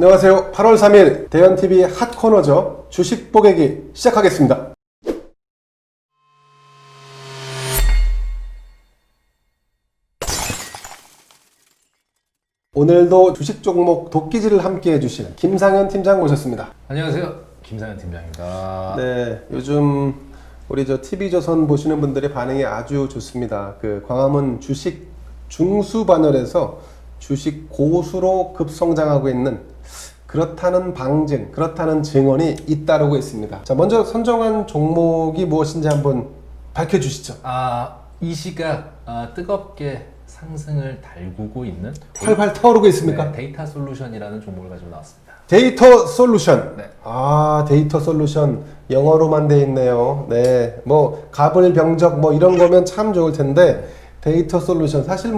안녕하세요. 8월 3일 대현TV 핫코너죠. 주식 보객이 시작하겠습니다. 오늘도 주식 종목 도끼질을 함께 해주시는 김상현 팀장 모셨습니다. 안녕하세요. 김상현 팀장입니다. 네, 요즘 우리 TV조선 보시는 분들의 반응이 아주 좋습니다. 광화문 주식 중수반열에서 주식 고수로 급성장하고 있는 그렇다는 방증, 그렇다는 증언이 잇따르고 있습니다. 자, 먼저 선정한 종목이 무엇인지 한번 밝혀주시죠. 이 시각 뜨겁게 상승을 달구고 있는 활활 타오르고 있습니까? 네, 데이터 솔루션이라는 종목을 가지고 나왔습니다. 데이터 솔루션. 네. 데이터 솔루션 영어로만 돼 있네요. 네, 가불병적 이런 거면 참 좋을 텐데 데이터 솔루션 사실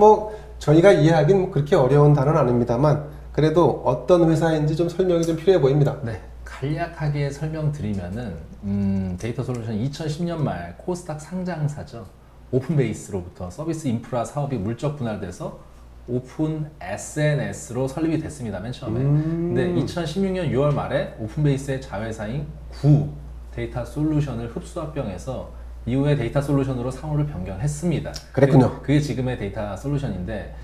저희가 이해하기는 그렇게 어려운 단어는 아닙니다만 그래도 어떤 회사인지 좀 설명이 좀 필요해 보입니다. 네, 간략하게 설명드리면은 데이터 솔루션 2010년 말 코스닥 상장사죠. 오픈베이스로부터 서비스 인프라 사업이 물적 분할돼서 오픈 SNS로 설립이 됐습니다. 맨 처음에. 근데 2016년 6월 말에 오픈베이스의 자회사인 구 데이터 솔루션을 흡수합병해서 이후에 데이터 솔루션으로 상호를 변경했습니다. 그랬군요. 그게 지금의 데이터 솔루션인데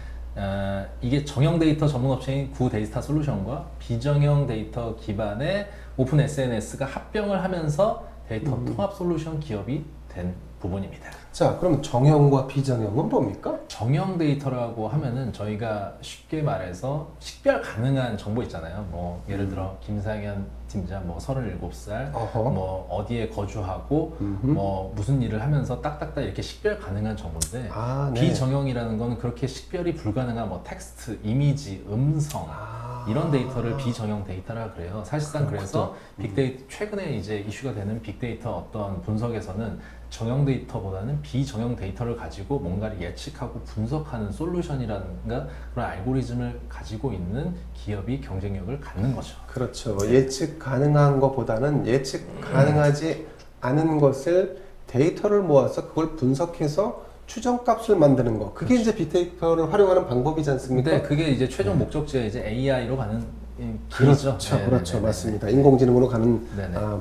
이게 정형 데이터 전문 업체인 구 데이터 솔루션과 비정형 데이터 기반의 오픈 SNS가 합병을 하면서 데이터 통합 솔루션 기업이 된 부분입니다. 자, 그럼 정형과 비정형은 뭡니까? 정형 데이터라고 하면은 저희가 쉽게 말해서 식별 가능한 정보 있잖아요. 예를 들어 김상현 팀장 37살 어허. 어디에 거주하고 무슨 일을 하면서 딱딱딱 이렇게 식별 가능한 정보인데 네. 비정형이라는 건 그렇게 식별이 불가능한 텍스트, 이미지, 음성 이런 데이터를 비정형 데이터라 그래요. 사실상 그래서 빅데이터 최근에 이제 이슈가 되는 빅데이터 어떤 분석에서는 정형 데이터보다는 비정형 데이터를 가지고 뭔가를 예측하고 분석하는 솔루션이라든가 그런 알고리즘을 가지고 있는 기업이 경쟁력을 갖는 거죠. 그렇죠. 예측 가능한 것보다는 예측 가능하지 않은 것을 데이터를 모아서 그걸 분석해서 추정값을 만드는 거. 그게 이제 빅데이터를 활용하는 방법이지 않습니까? 근데 그게 이제 최종 목적지가 이제 AI로 가는 길이죠. 그렇죠. 맞습니다. 인공지능으로 가는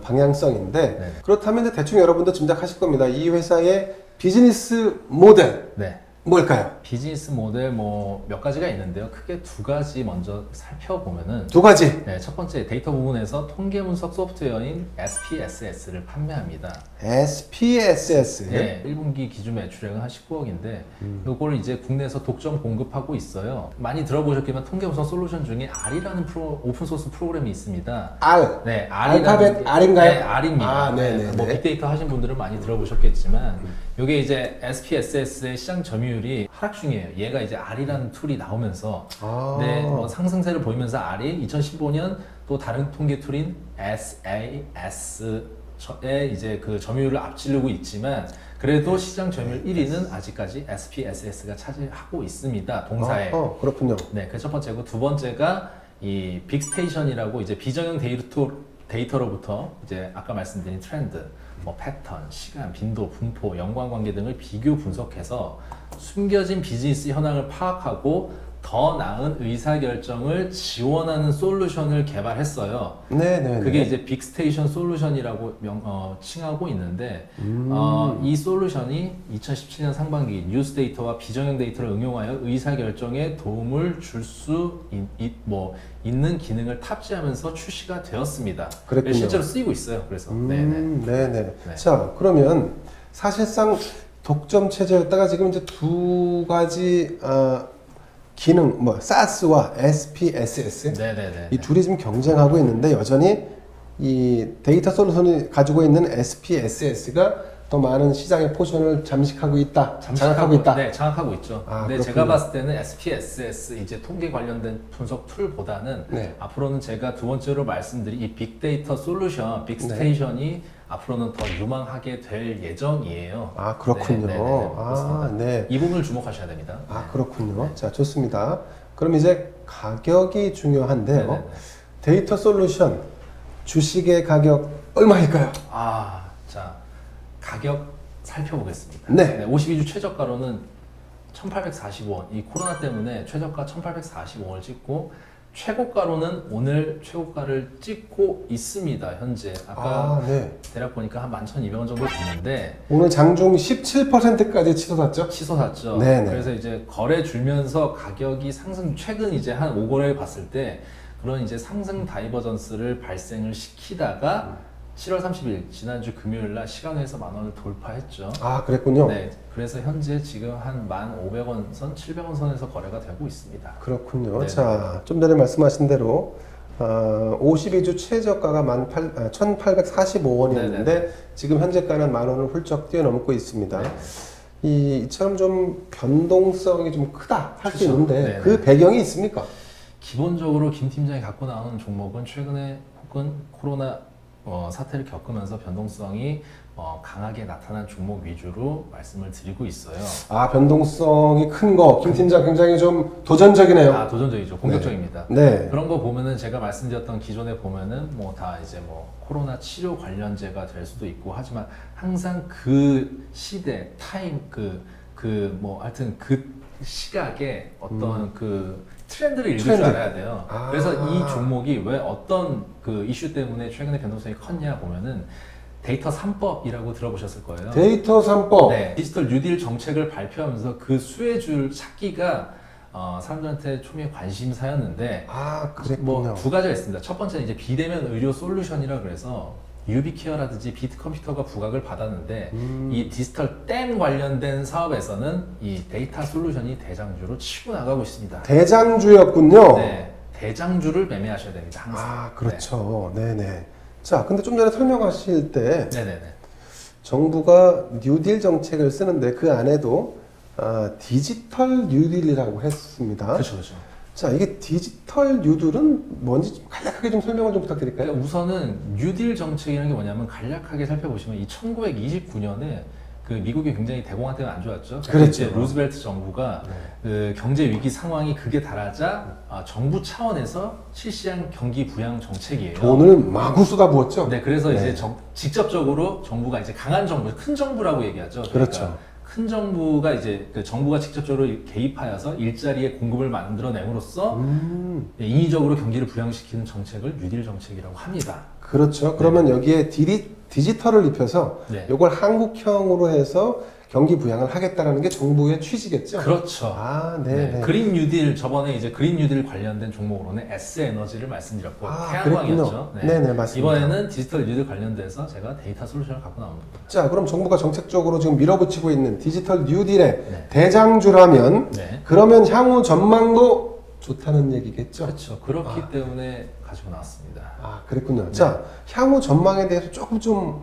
방향성인데 네네. 그렇다면 이제 대충 여러분도 짐작하실 겁니다. 이 회사의 비즈니스 모델 네. 뭘까요? 비즈니스 모델 몇 가지가 있는데요. 크게 두 가지 먼저 살펴보면은 두 가지. 네, 첫 번째 데이터 부분에서 통계 분석 소프트웨어인 SPSS를 판매합니다. SPSS. 네, 1분기 기준 매출액은 한 19억인데 이걸 이제 국내에서 독점 공급하고 있어요. 많이 들어보셨겠지만 통계 분석 솔루션 중에 R이라는 오픈 소스 프로그램이 있습니다. R. 네, 알파벳 R인가요? 네, R입니다. 네네. 빅데이터 하신 분들은 많이 들어보셨겠지만 이게 이제 SPSS의 시장 점유율이 하락 중이에요. 얘가 이제 R이라는 툴이 나오면서 상승세를 보이면서 R이 2015년 또 다른 통계 툴인 SAS의 이제 그 점유율을 앞지르고 있지만 그래도 시장 점유율 1위는 아직까지 SPSS가 차지하고 있습니다. 동사에. 그렇군요. 네, 그 첫 번째고 두 번째가 이 빅스테이션이라고 이제 비정형 데이터로부터 이제 아까 말씀드린 트렌드, 패턴, 시간, 빈도, 분포, 연관관계 등을 비교 분석해서 숨겨진 비즈니스 현황을 파악하고 더 나은 의사결정을 지원하는 솔루션을 개발했어요. 네네. 그게 이제 빅스테이션 솔루션이라고 칭하고 있는데 이 솔루션이 2017년 상반기 뉴스 데이터와 비정형 데이터를 응용하여 의사결정에 도움을 줄 수 있는 기능을 탑재하면서 출시가 되었습니다. 그랬군요. 실제로 쓰이고 있어요. 그래서 네네. 네. 자, 그러면 사실상 독점 체제였다가 지금 이제 두 가지 기능, SaaS와 SPSS 네네네. 이 둘이 지금 경쟁하고 있는데 여전히 이 데이터 솔루션이 가지고 있는 SPSS가 더 많은 시장의 포션을 장악하고 있다. 네, 장악하고 있죠. 근데 그렇군요. 제가 봤을 때는 SPSS 이제 통계 관련된 분석 툴보다는 앞으로는 제가 두 번째로 말씀드린 이 빅데이터 솔루션, 빅스테이션이 앞으로는 더 유망하게 될 예정이에요. 그렇군요. 네. 이 부분을 주목하셔야 됩니다. 그렇군요. 자, 좋습니다. 그럼 이제 가격이 중요한데요. 데이터 솔루션 주식의 가격 얼마일까요? 자, 가격 살펴보겠습니다. 네. 52주 최저가로는 1840원, 이 코로나 때문에 최저가 1845원을 찍고 최고가로는 오늘 최고가를 찍고 있습니다. 현재 아까 네. 대략 보니까 한 11,200원 정도 됐는데 오늘 장중 17%까지 치솟았죠? 치솟았죠. 네네. 그래서 이제 거래 줄면서 가격이 상승, 최근 이제 한 5거래 봤을 때 그런 이제 상승 다이버전스를 발생을 시키다가 7월 30일 지난주 금요일 날 시간에서 10,000원을 돌파했죠. 아, 그랬군요. 네, 그래서 현재 지금 한 1,500원 선, 700원 선에서 거래가 되고 있습니다. 그렇군요. 네네. 자, 좀 전에 말씀하신 대로 52주 최저가가 1,845원이었는데 네네. 지금 현재가는 10,000원을 훌쩍 뛰어넘고 있습니다. 네. 이처럼 좀 변동성이 좀 크다 할 수 그렇죠. 있는데 네네. 그 배경이 있습니까? 기본적으로 김 팀장이 갖고 나오는 종목은 최근에 혹은 코로나 사태를 겪으면서 변동성이 강하게 나타난 종목 위주로 말씀을 드리고 있어요. 아, 변동성이 큰 거, 김 팀장 굉장히 좀 도전적이네요. 아, 도전적이죠. 공격적입니다. 네. 그런 거 보면은 제가 말씀드렸던 기존에 보면은 뭐 다 이제 뭐 코로나 치료 관련제가 될 수도 있고 하지만 항상 그 시대 타임 뭐 하여튼 그 시각에 어떤 그 트렌드를 읽을 트렌드. 줄 알아야 돼요. 아. 그래서 이 종목이 왜 어떤 그 이슈 때문에 최근에 변동성이 컸냐 보면은 데이터 3법이라고 들어보셨을 거예요. 데이터 3법. 네, 디지털 뉴딜 정책을 발표하면서 그 수혜줄 찾기가 사람들한테 초미의 관심사였는데 아, 그랬군요. 뭐 두 가지가 있습니다. 첫 번째는 이제 비대면 의료 솔루션이라 그래서 유비케어라든지 비트컴퓨터가 부각을 받았는데 이 디지털 댐 관련된 사업에서는 이 데이터 솔루션이 대장주로 치고 나가고 있습니다. 대장주였군요. 네, 대장주를 매매하셔야 됩니다. 항상. 아, 그렇죠. 네네. 자, 근데 좀 전에 설명하실 때 네, 네, 네. 정부가 뉴딜 정책을 쓰는데 그 안에도 디지털 뉴딜이라고 했습니다. 그렇죠, 그렇죠. 자, 이게 디지털 뉴딜은 뭔지 좀 간략하게 좀 설명을 좀 부탁드릴까요? 그러니까 우선은 뉴딜 정책이라는 게 뭐냐면 간략하게 살펴보시면 이 1929년에 그 미국이 굉장히 대공황 때문에 안 좋았죠. 그랬죠. 이제 루즈벨트 정부가 그 경제 위기 상황이 극에 달하자 정부 차원에서 실시한 경기 부양 정책이에요. 돈을 마구 쏟아부었죠? 네, 그래서 네. 이제 직접적으로 정부가 이제 강한 정부, 큰 정부라고 얘기하죠. 그러니까 그렇죠. 큰 정부가 이제 그 정부가 직접적으로 개입하여서 일자리의 공급을 만들어냄으로써 인위적으로 경기를 부양시키는 정책을 뉴딜 정책이라고 합니다. 그렇죠. 그러면 여기에 디지털을 입혀서 네. 이걸 한국형으로 해서 경기 부양을 하겠다라는 게 정부의 취지겠죠? 그렇죠. 아, 네. 네. 그린 뉴딜 저번에 이제 그린 뉴딜 관련된 종목으로는 S 에너지를 말씀드렸고 아, 태양광이었죠. 그랬군요. 네네, 맞습니다. 이번에는 디지털 뉴딜 관련돼서 제가 데이터 솔루션을 갖고 나옵니다. 자, 그럼 정부가 정책적으로 지금 밀어붙이고 있는 디지털 뉴딜의 네. 대장주라면 네. 그러면 향후 전망도 좋다는 얘기겠죠? 그렇죠. 그렇기 때문에 가지고 나왔습니다. 아, 그랬군요. 자, 향후 전망에 대해서 조금 좀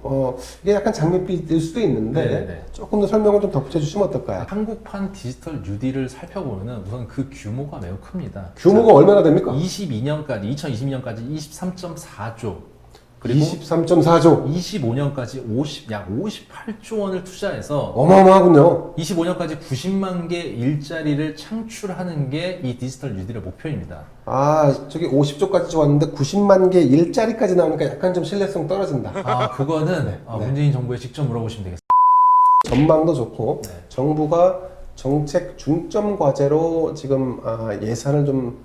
이게 약간 장밋빛일 수도 있는데 네네네. 조금 더 설명을 좀 덧붙여 주시면 어떨까요? 한국판 디지털 뉴딜을 살펴보면 우선 그 규모가 매우 큽니다. 규모가 얼마나 됩니까? 2022년까지 23조 그리고 23.4조. 25년까지 약 58조 원을 투자해서 어마어마하군요. 25년까지 90만 개 일자리를 창출하는 게 이 디지털 뉴딜의 목표입니다. 아, 저기 50조까지 좋았는데 90만 개 일자리까지 나오니까 약간 좀 신뢰성 떨어진다. 그거는 네. 문재인 정부에 직접 물어보시면 되겠습니다. 전망도 좋고 네. 정부가 정책 중점 과제로 지금 예산을 좀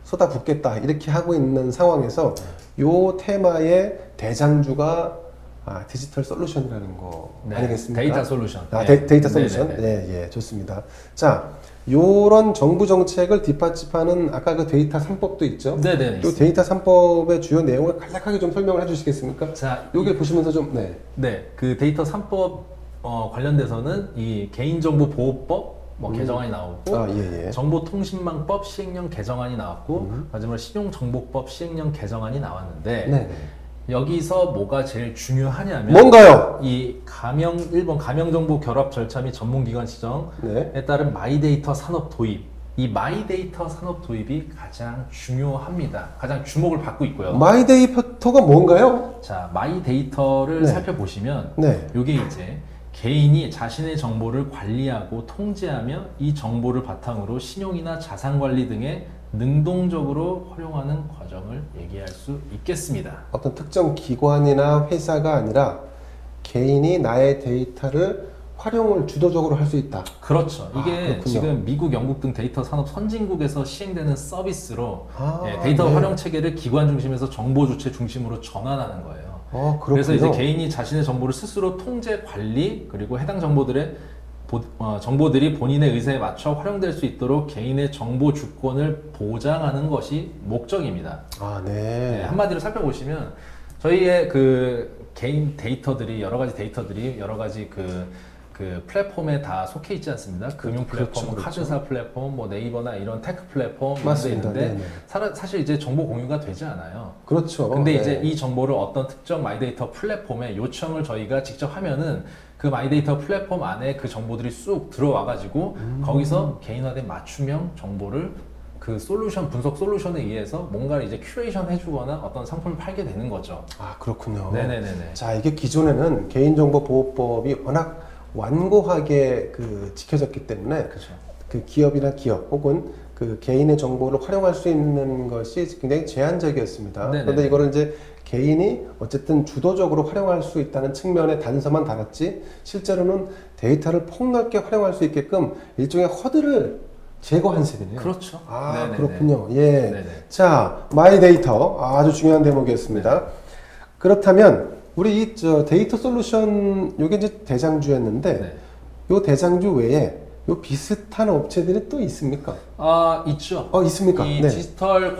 쏟아붓겠다 이렇게 하고 있는 상황에서 요 테마의 대장주가 디지털 솔루션이라는 거 네. 아니겠습니까? 데이터 솔루션. 데이터 솔루션. 네네네. 네, 예, 좋습니다. 자, 요런 정부 정책을 뒷받침하는 아까 그 데이터 3법도 있죠. 네네. 요 데이터 3법의 주요 내용을 간략하게 좀 설명을 해주시겠습니까? 자, 요게 보시면서 좀 그 데이터 3법 관련돼서는 이 개인정보보호법 개정안이 나오고 예. 정보통신망법 시행령 개정안이 나왔고 마지막으로 신용정보법 시행령 개정안이 나왔는데 네. 여기서 뭐가 제일 중요하냐면 뭔가요? 이 일본 가명정보 결합 절차 및 전문기관 지정에 네. 따른 마이데이터 산업 도입 이 마이데이터 산업 도입이 가장 중요합니다. 가장 주목을 받고 있고요. 마이데이터가 뭔가요? 자, 마이데이터를 네. 살펴보시면 네. 이게 이제 개인이 자신의 정보를 관리하고 통제하며 이 정보를 바탕으로 신용이나 자산 관리 등에 능동적으로 활용하는 과정을 얘기할 수 있겠습니다. 어떤 특정 기관이나 회사가 아니라 개인이 나의 데이터를 활용을 주도적으로 할 수 있다. 그렇죠. 이게 그렇군요. 지금 미국, 영국 등 데이터 산업 선진국에서 시행되는 서비스로 데이터 네. 활용 체계를 기관 중심에서 정보 주체 중심으로 전환하는 거예요. 그렇군요. 그래서 이제 개인이 자신의 정보를 스스로 통제, 관리, 그리고 해당 정보들이 본인의 의사에 맞춰 활용될 수 있도록 개인의 정보 주권을 보장하는 것이 목적입니다. 네, 한마디로 살펴보시면 저희의 그 개인 데이터들이 여러 가지 그 플랫폼에 다 속해 있지 않습니까? 금융 플랫폼, 그렇죠. 카드사 플랫폼, 뭐 네이버나 이런 테크 플랫폼 맞습니다. 있는데 네네. 사실 이제 정보 공유가 되지 않아요. 그렇죠. 근데 네. 이제 이 정보를 어떤 특정 마이데이터 플랫폼에 요청을 저희가 직접 하면은 그 마이데이터 플랫폼 안에 그 정보들이 쑥 들어와가지고 거기서 개인화된 맞춤형 정보를 그 분석 솔루션에 의해서 뭔가를 이제 큐레이션 해주거나 어떤 상품을 팔게 되는 거죠. 그렇군요. 네네네네. 자, 이게 기존에는 개인정보보호법이 워낙 완고하게 지켜졌기 때문에 그렇죠. 그 기업이나 기업 혹은 그 개인의 정보를 활용할 수 있는 것이 굉장히 제한적이었습니다. 네네네. 그런데 이거를 이제 개인이 어쨌든 주도적으로 활용할 수 있다는 측면에 단서만 달았지 실제로는 데이터를 폭넓게 활용할 수 있게끔 일종의 허들을 제거한 셈이네요. 그렇죠. 네네네. 그렇군요. 예. 네네. 자, 마이 데이터 아주 중요한 대목이었습니다. 그렇다면 우리 이 데이터 솔루션 요게 이제 대장주였는데 네. 요 대장주 외에 요 비슷한 업체들이 또 있습니까? 있죠. 있습니까? 이 네. 디지털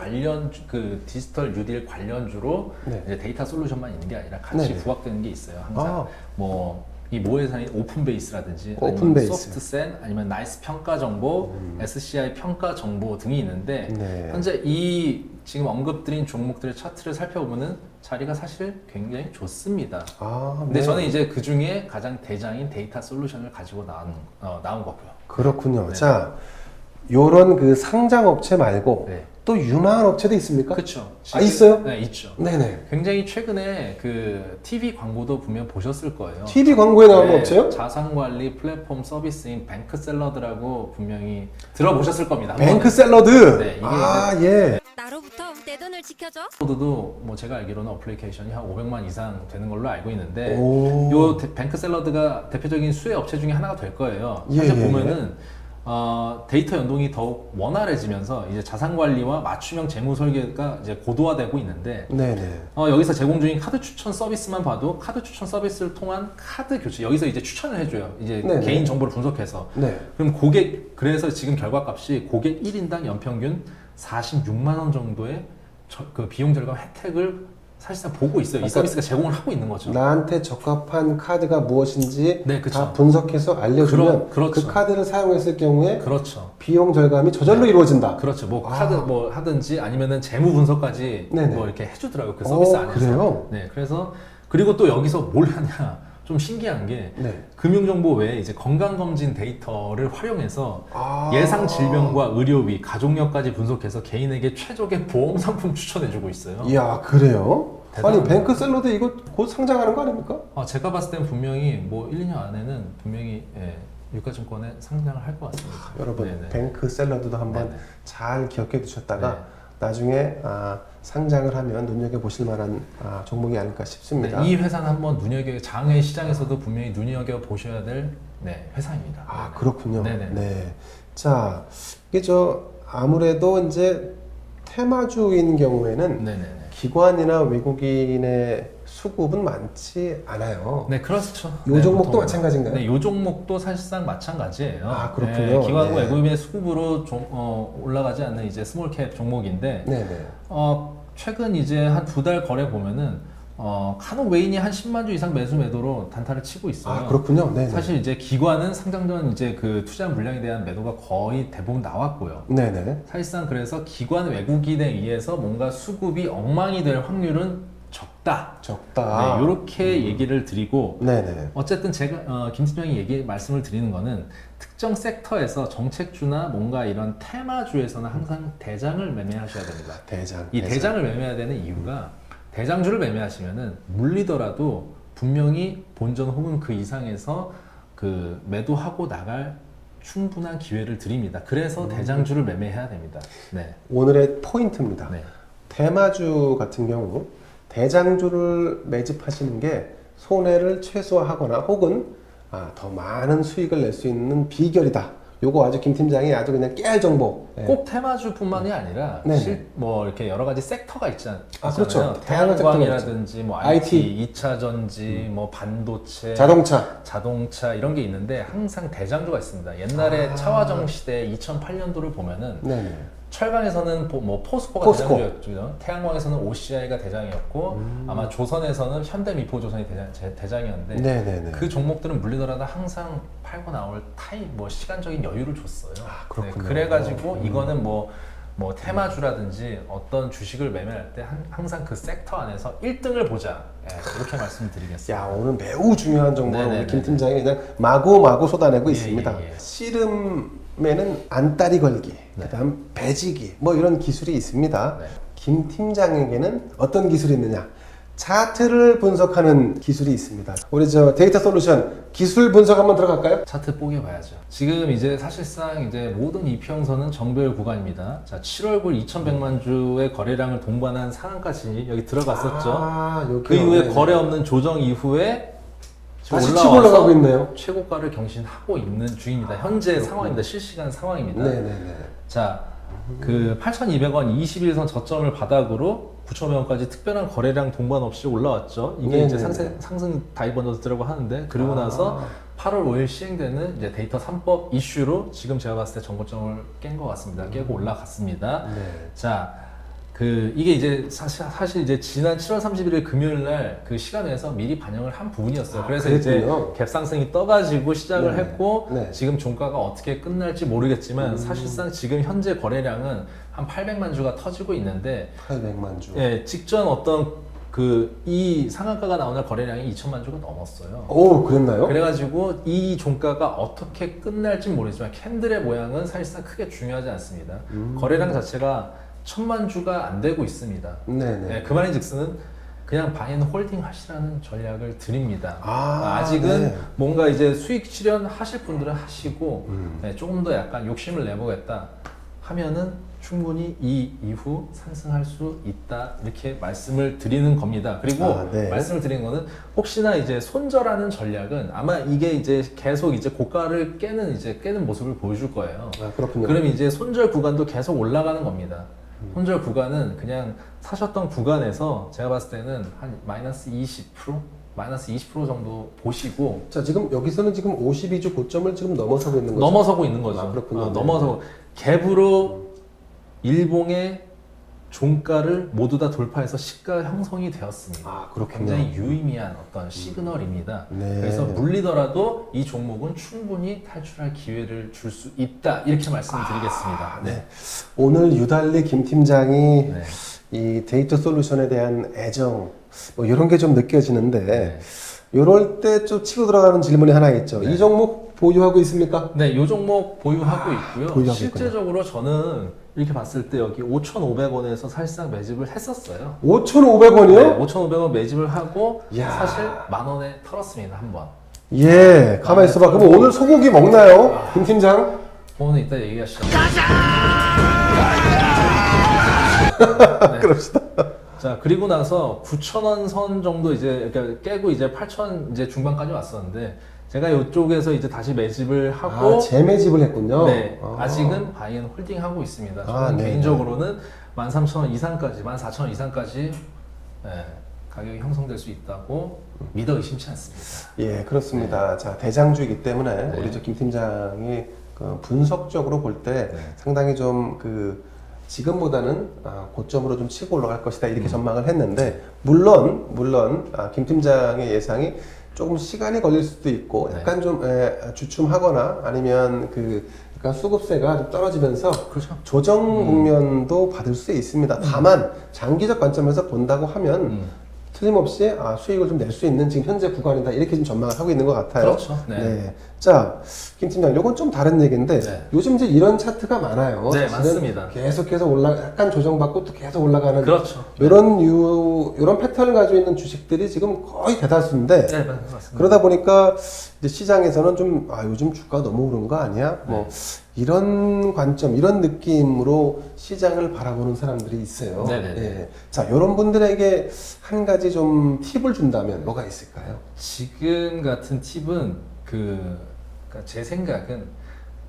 뉴딜 관련주로 네. 이제 데이터 솔루션만 있는 게 아니라 같이 네네. 부각되는 게 있어요. 항상 이 모회사인 오픈베이스라든지 오픈베이스. 아니면 소프트센 아니면 나이스 평가 정보, SCI 평가 정보 등이 있는데 네. 현재 이 지금 언급드린 종목들의 차트를 살펴보면은 자리가 사실 굉장히 좋습니다. 근데 네. 저는 이제 그 중에 가장 대장인 데이터 솔루션을 가지고 나온 거고요. 그렇군요. 네. 자, 요런 그 상장 업체 말고 네. 또 유망한 업체도 있습니까? 그렇죠. 있어요? 네, 있죠. 네네. 굉장히 최근에 그 TV 광고도 분명 보셨을 거예요. TV 광고에 나오는 업체요? 자산관리 플랫폼 서비스인 뱅크샐러드라고 분명히 들어보셨을 겁니다. 뱅크 샐러드. 네, 이게 예. 나로부터 내 돈을 지켜줘. 샐러드도 뭐 제가 알기로는 어플리케이션이 한 500만 이상 되는 걸로 알고 있는데 오. 요 뱅크샐러드가 대표적인 수혜 업체 중에 하나가 될 거예요. 예, 현재 예, 보면은 데이터 연동이 더욱 원활해지면서 이제 자산 관리와 맞춤형 재무 설계가 이제 고도화되고 있는데 네네. 여기서 제공 중인 카드 추천 서비스만 봐도 카드 추천 서비스를 통한 카드 교체 여기서 이제 추천을 해줘요. 이제 네네. 개인 정보를 분석해서 네. 그럼 그래서 지금 결과값이 고객 1인당 연평균 46만 원 정도의 그 비용 절감 혜택을 사실상 보고 있어요. 이 서비스가 제공을 하고 있는 거죠. 나한테 적합한 카드가 무엇인지 네, 그쵸. 다 분석해서 알려주면 그렇죠. 그 카드를 사용했을 경우에 그렇죠. 비용 절감이 저절로 이루어진다. 그렇죠. 뭐 카드 뭐 하든지 아니면은 재무 분석까지 네네. 뭐 이렇게 해주더라고요. 그 서비스 안에서. 그래요? 네. 그래서 그리고 또 여기서 뭘 하냐. 좀 신기한 게 네. 금융정보 외에 이제 건강검진 데이터를 활용해서 아. 예상 질병과 의료비, 가족력까지 분석해서 개인에게 최적의 보험 상품 추천해주고 있어요. 이야, 그래요? 아니, 대단합니다. 뱅크 샐러드 이거 곧 상장하는 거 아닙니까? 제가 봤을 땐 분명히 뭐 1, 2년 안에는 분명히 유가증권에 상장을 할 것 같습니다. 여러분, 네네. 뱅크 샐러드도 한번 네네. 잘 기억해 두셨다가 네. 나중에 상장을 하면 눈여겨보실 만한 종목이 아닐까 싶습니다. 네, 이 회사는 한번 장외 시장에서도 분명히 눈여겨 보셔야 될 회사입니다. 네네. 그렇군요. 네네. 네. 자, 이게 아무래도 이제 테마주인 경우에는 네네네. 기관이나 외국인의 수급은 많지 않아요. 네, 그렇죠. 요 종목도 보통은. 마찬가지인가요? 네, 요 종목도 사실상 마찬가지예요. 그렇군요. 네, 기관과 네. 외국인의 수급으로 올라가지 않는 이제 스몰캡 종목인데, 네네. 최근 이제 한 2달 거래 보면은 간혹 외인이 한 10만 주 이상 매도로 단타를 치고 있어요. 그렇군요. 네네. 사실 이제 기관은 상장 전 이제 그 투자한 물량에 대한 매도가 거의 대부분 나왔고요. 네네. 사실상 그래서 기관 외국인에 의해서 뭔가 수급이 엉망이 될 확률은 적다. 적다. 네, 이렇게 얘기를 드리고 네네. 어쨌든 제가 김 팀장이 말씀을 드리는 거는 특정 섹터에서 정책주나 뭔가 이런 테마주에서는 항상 대장을 매매하셔야 됩니다. 이 대장을 매매해야 되는 이유가 대장주를 매매하시면은 물리더라도 분명히 본전 혹은 그 이상에서 그 매도하고 나갈 충분한 기회를 드립니다. 그래서 대장주를 매매해야 됩니다. 네. 오늘의 포인트입니다. 네. 테마주 같은 경우 대장주를 매집하시는 게 손해를 최소화하거나 혹은 더 많은 수익을 낼 수 있는 비결이다. 요거 아주 김 팀장이 아주 그냥 깨알 정보. 예. 꼭 테마주뿐만이 아니라 네네. 뭐 이렇게 여러 가지 섹터가 있잖아요. 그렇죠. 다양한 섹터가 태양광이라든지 뭐 IT, 2차 전지, 뭐 반도체, 자동차. 이런 게 있는데 항상 대장주가 있습니다. 옛날에 차화정 시대 2008년도를 보면은 네네. 철강에서는 뭐 포스코가 포스코. 대장주였죠. 태양광에서는 OCI가 대장이었고 아마 조선에서는 현대미포조선이 대장이었는데 네네네. 그 종목들은 물리더라도 항상 팔고 나올 뭐 시간적인 여유를 줬어요. 그렇군요. 그래가지고 이거는 뭐 테마주라든지 어떤 주식을 매매할 때 항상 그 섹터 안에서 1등을 보자. 이렇게 말씀드리겠습니다. 야, 오늘 매우 중요한 정보를 네네네네. 우리 김 팀장이 그냥 마구 쏟아내고 있습니다. 예. 씨름에는 안다리 걸기, 그다음 배지기, 뭐 이런 기술이 있습니다. 네. 김 팀장에게는 어떤 기술이 있느냐? 차트를 분석하는 기술이 있습니다. 우리 데이터 솔루션 기술 분석 한번 들어갈까요? 차트 뽀개봐야죠. 지금 이제 사실상 이제 모든 이평선은 정배열 구간입니다. 자, 7월굴 2,100만 주의 거래량을 동반한 상한까지 여기 들어갔었죠. 여기 그 이후에 거래 없는 조정 이후에 지금 다시 치고 올라가고 있네요. 최고가를 경신하고 있는 중입니다. 현재 상황입니다. 실시간 상황입니다. 네네네. 자, 그 8,200원 21선 저점을 바닥으로 9,500원까지 특별한 거래량 동반 없이 올라왔죠. 이게 이제 상승 다이버전스라고 하는데 그리고 나서 8월 5일 시행되는 이제 데이터 3법 이슈로 지금 제가 봤을 때 정고점을 깬 것 같습니다. 깨고 올라갔습니다. 네. 자, 이게 이제 사실 이제 지난 7월 31일 금요일 날 그 시간에서 미리 반영을 한 부분이었어요. 그래서 이제 갭 상승이 떠가지고 시작을 했고 지금 종가가 어떻게 끝날지 모르겠지만 사실상 지금 현재 거래량은 한 800만 주가 터지고 있는데 800만 주. 예, 직전 어떤 이 상한가가 나오는 거래량이 2천만 주가 넘었어요. 오, 그랬나요? 그래가지고 이 종가가 어떻게 끝날지 모르지만 캔들의 모양은 사실상 크게 중요하지 않습니다. 거래량 자체가 1,000만 주가 안 되고 있습니다. 네네. 네, 그 말인즉슨 그냥 바이앤홀딩 하시라는 전략을 드립니다. 아, 아직은 네. 뭔가 이제 수익 실현 하실 분들은 하시고 네, 조금 더 약간 욕심을 내보겠다 하면은 충분히 이 이후 상승할 수 있다 이렇게 말씀을 드리는 겁니다. 그리고 네. 말씀을 드리는 거는 혹시나 이제 손절하는 전략은 아마 이게 이제 계속 이제 고가를 깨는 모습을 보여줄 거예요. 그렇군요. 그럼 이제 손절 구간도 계속 올라가는 겁니다. 손절 구간은 그냥 사셨던 구간에서 제가 봤을 때는 한 마이너스 20% 정도 보시고 자, 지금 여기서는 지금 52주 고점을 지금 넘어서고 있는 거죠? 넘어서고 있는 거죠. 그렇군요. 네. 넘어서고 갭으로 일봉의 종가를 모두 다 돌파해서 시가 형성이 되었습니다. 그렇군요. 굉장히 유의미한 어떤 시그널입니다. 네. 그래서 물리더라도 이 종목은 충분히 탈출할 기회를 줄 수 있다 이렇게 말씀드리겠습니다. 네. 오늘 유달리 김 팀장이 네. 이 데이터 솔루션에 대한 애정 뭐 이런 게 좀 느껴지는데 이럴 때 좀 치고 들어가는 질문이 하나 있죠. 이 종목 보유하고 있습니까? 네, 이 종목 보유하고 있고요. 보유하고 실제적으로 저는 이렇게 봤을 때 여기 5,500원에서 사실상 매집을 했었어요. 5,500원이요? 네, 5,500원 매집을 하고 이야. 사실 10,000원에 털었습니다, 한 번. 예, 가만히 있어봐. 그럼 오늘 소고기 먹나요? 김 팀장? 오늘 이따 얘기하시죠. 그럽시다. 자, 그리고 나서 9,000원 선 정도 이제 그러니까 깨고 이제 8,000 이제 중반까지 왔었는데 제가 이쪽에서 이제 다시 매집을 하고 재매집을 했군요. 네, 아직은 바이앤 홀딩 하고 있습니다. 저는 네, 개인적으로는 13,000원 이상까지, 14,000원 이상까지 가격이 형성될 수 있다고 믿어 의심치 않습니다. 예, 그렇습니다. 자, 대장주이기 때문에 우리 김 팀장이 분석적으로 볼 때 상당히 좀 지금보다는 고점으로 좀 치고 올라갈 것이다 이렇게 전망을 했는데 물론 김 팀장의 예상이 조금 시간이 걸릴 수도 있고 약간 좀 주춤하거나 아니면 약간 수급세가 좀 떨어지면서 그렇죠. 조정 국면도 받을 수 있습니다. 다만 장기적 관점에서 본다고 하면 틀림없이 수익을 좀 낼 수 있는 지금 현재 구간이다 이렇게 좀 전망을 하고 있는 것 같아요. 그렇죠. 네. 자, 김 팀장, 요건 좀 다른 얘기인데 요즘 이제 이런 차트가 많아요. 네, 사실은 맞습니다. 계속해서 약간 조정받고 또 계속 올라가는 그렇죠. 이런 패턴을 가지고 있는 주식들이 지금 거의 대다수인데 네, 맞습니다. 그러다 보니까 이제 시장에서는 좀 요즘 주가 너무 오른 거 아니야? 뭐 이런 관점, 이런 느낌으로 시장을 바라보는 사람들이 있어요. 네네네. 예. 자, 이런 분들에게 한 가지 좀 팁을 준다면 뭐가 있을까요? 지금 같은 팁은 그러니까 제 생각은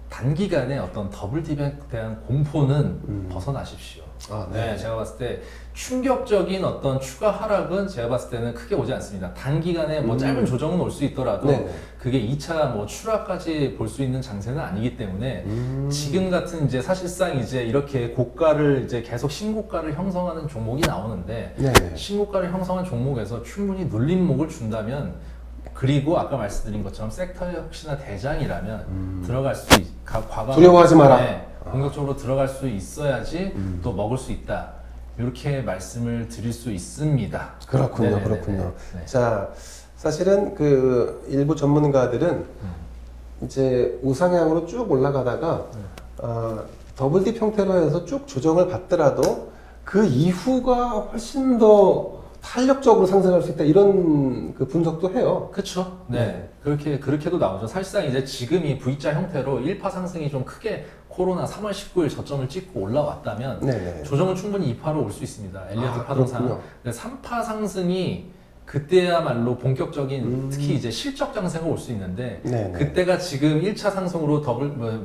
단기간에 어떤 더블 딥에 대한 공포는 벗어나십시오. 아, 네. 네, 제가 봤을 때 충격적인 어떤 추가 하락은 제가 봤을 때는 크게 오지 않습니다. 단기간에 뭐 짧은 조정은 올 수 있더라도 네. 그게 2차 뭐 추락까지 볼 수 있는 장세는 아니기 때문에 지금 같은 이제 사실상 이제 이렇게 고가를 이제 계속 신고가를 형성하는 종목이 나오는데 네. 신고가를 형성한 종목에서 충분히 눌림목을 준다면 그리고 아까 말씀드린 것처럼 섹터의 혹시나 대장이라면 들어갈 수 과거 두려워하지 마라. 네, 공격적으로 들어갈 수 있어야지 또 먹을 수 있다. 이렇게 말씀을 드릴 수 있습니다. 그렇군요, 네네네네. 그렇군요. 네. 자, 사실은 그 일부 전문가들은 이제 우상향으로 쭉 올라가다가 더블 딥 형태로 해서 쭉 조정을 받더라도 그 이후가 훨씬 더 탄력적으로 상승할 수 있다 이런 그 분석도 해요. 그렇죠. 네. 네. 그렇게도 나오죠. 사실상 이제 지금이 V자 형태로 1파 상승이 좀 크게 코로나 3월 19일 저점을 찍고 올라왔다면 네네. 조정은 충분히 2파로 올 수 있습니다. 엘리어트 파동상. 그렇군요. 근데 3파 상승이 그때야말로 본격적인 특히 이제 실적 장세가 올 수 있는데 네네. 그때가 지금 1차 상승으로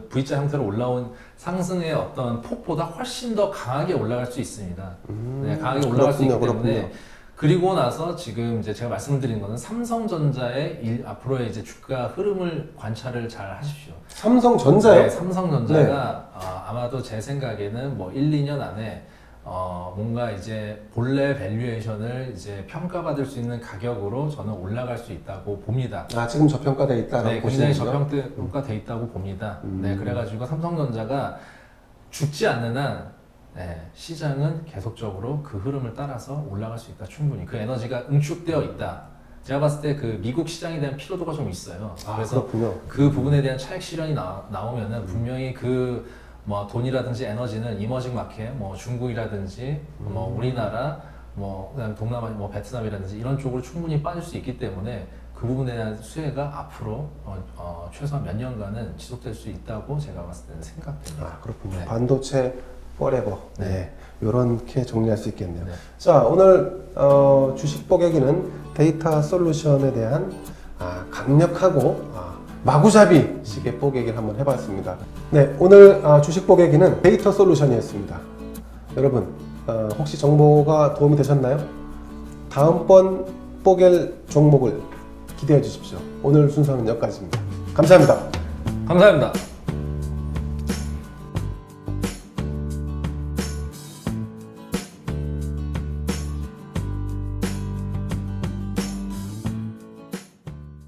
V자 형태로 올라온 상승의 어떤 폭보다 훨씬 더 강하게 올라갈 수 있습니다. 네, 강하게 올라갈 수 있기 그렇군요, 때문에 그렇군요. 그리고 나서 지금 이제 제가 말씀드린 거는 삼성전자의 앞으로의 이제 주가 흐름을 관찰을 잘 하십시오. 삼성전자요? 네, 삼성전자가 아마도 제 생각에는 뭐 1, 2년 안에 뭔가 이제 본래 밸류에이션을 이제 평가받을 수 있는 가격으로 저는 올라갈 수 있다고 봅니다. 아, 지금 저평가되어 있다라고 네, 보시는 굉장히 거죠? 저평가돼 있다고 봅니다. 네, 그래가지고 삼성전자가 죽지 않는 한 네, 시장은 계속적으로 그 흐름을 따라서 올라갈 수 있다. 충분히 그 에너지가 응축되어 있다. 제가 봤을 때 그 미국 시장에 대한 피로도가 좀 있어요. 아, 그래서 그렇군요. 그 부분에 대한 차익 실현이 나오면은 분명히 그 뭐 돈이라든지 에너지는 이머징 마켓, 뭐 중국이라든지 뭐 우리나라, 뭐 그다음에 동남아, 뭐 베트남이라든지 이런 쪽으로 충분히 빠질 수 있기 때문에 그 부분에 대한 수혜가 앞으로 최소한 몇 년간은 지속될 수 있다고 제가 봤을 때는 생각됩니다. 아, 그렇군요. 네. 반도체 포레버. 네. 네. 요렇게 정리할 수 있겠네요. 네. 자, 오늘 주식 뽀개기는 데이터 솔루션에 대한 강력하고 마구잡이 식의 뽀개기를 한번 해봤습니다. 네, 오늘 주식 뽀개기는 데이터 솔루션이었습니다. 여러분, 혹시 정보가 도움이 되셨나요? 다음번 뽀갤 종목을 기대해 주십시오. 오늘 순서는 여기까지입니다. 감사합니다. 감사합니다.